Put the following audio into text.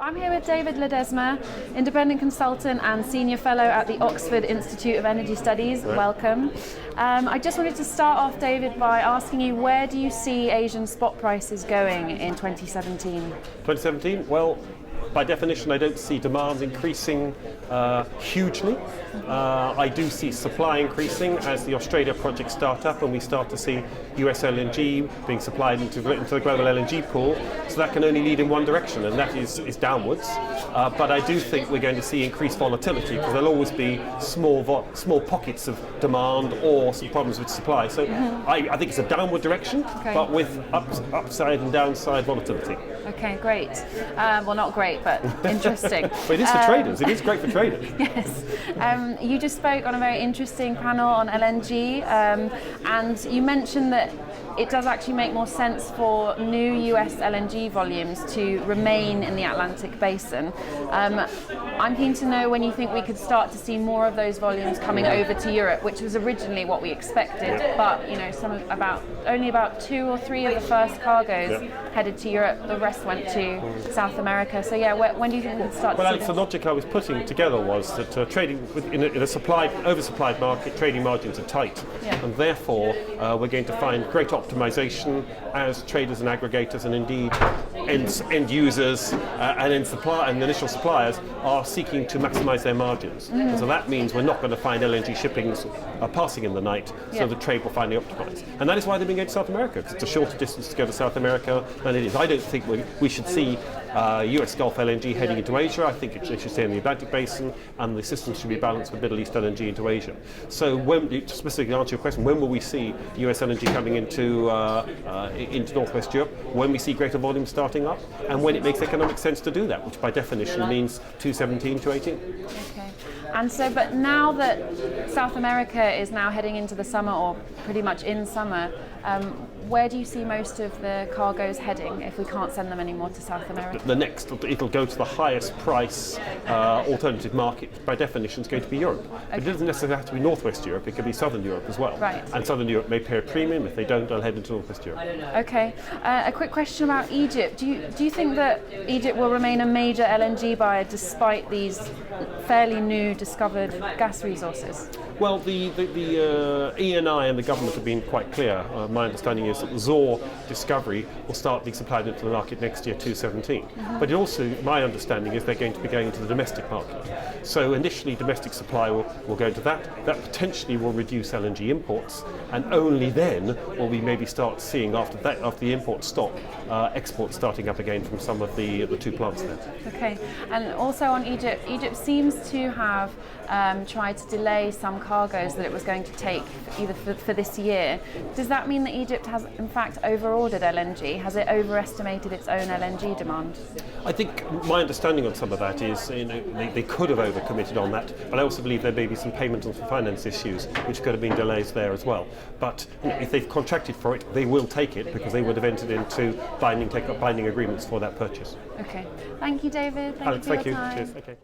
I'm here with David Ledesma, independent consultant and senior fellow at the Oxford Institute of Energy Studies. Right. Welcome. I just wanted to start off, David, by asking you, where do you see Asian spot prices going in 2017? 2017? Well, by definition, I don't see demand increasing hugely. I do see supply increasing as the Australia projects start up and we start to see US LNG being supplied into the global LNG pool. So that can only lead in one direction, and that is downwards. But I do think we're going to see increased volatility because there'll always be small pockets of demand or some problems with supply. So I think it's a downward direction, but with upside and downside volatility. Okay, great. Well, not great, but interesting. But it is for traders. It is great for traders. Yes. You just spoke on a very interesting panel on LNG, and you mentioned that it does actually make more sense for new US LNG volumes to remain in the Atlantic basin. I'm keen to know when you think we could start to see more of those volumes coming over to Europe, which was originally what we expected, but you know, only about 2 or 3 of the first cargoes headed to Europe. The rest went to South America. So yeah, when do you think we could start to see Alex, the logic I was putting together was that trading in a oversupplied market, trading margins are tight, and therefore we're going to find great optimization as traders and aggregators and indeed end users and initial suppliers are seeking to maximize their margins. And so that means we're not going to find LNG shippings passing in the night, so the trade will finally optimize. And that is why they've been going to South America, because it's a shorter distance to go to South America than it is. I don't think we should see US Gulf LNG heading into Asia. I think it should stay in the Atlantic basin, and the system should be balanced with Middle East LNG into Asia. So to specifically answer your question, when will we see US LNG coming into Northwest Europe? When we see greater volumes starting up, and when it makes economic sense to do that, which by definition means 2017, 2018. Okay. And so, but now that South America is now heading into the summer, or pretty much in summer, where do you see most of the cargoes heading if we can't send them anymore to South America? It'll go to the highest price alternative market. By definition, is going to be Europe. Okay. It doesn't necessarily have to be Northwest Europe. It could be Southern Europe as well. Right. And Southern Europe may pay a premium. If they don't, they'll head into Northwest Europe. Okay. A quick question about Egypt. Do you think that Egypt will remain a major LNG buyer despite these fairly new discovered gas resources? Well, the ENI and the government have been quite clear. My understanding is that the Zohr discovery will start being supplied into the market next year, 2017. But it also, my understanding is they're going to be going into the domestic market. So initially, domestic supply will go into that. That potentially will reduce LNG imports, and only then will we maybe start seeing, after the imports stop, exports starting up again from some of the 2 plants there. Okay, and also on Egypt, Egypt seems to have tried to delay some cargoes that it was going to take either for this year. Does that mean that Egypt has in fact over-ordered LNG? Has it overestimated its own LNG demand? I think my understanding on some of that is they could have overcommitted on that, but I also believe there may be some payment and finance issues which could have been delays there as well. But if they've contracted for it, they will take it because they would have entered into binding agreements for that purchase. Okay. Thank you, David. Alex, thank you. Time. Cheers. Okay.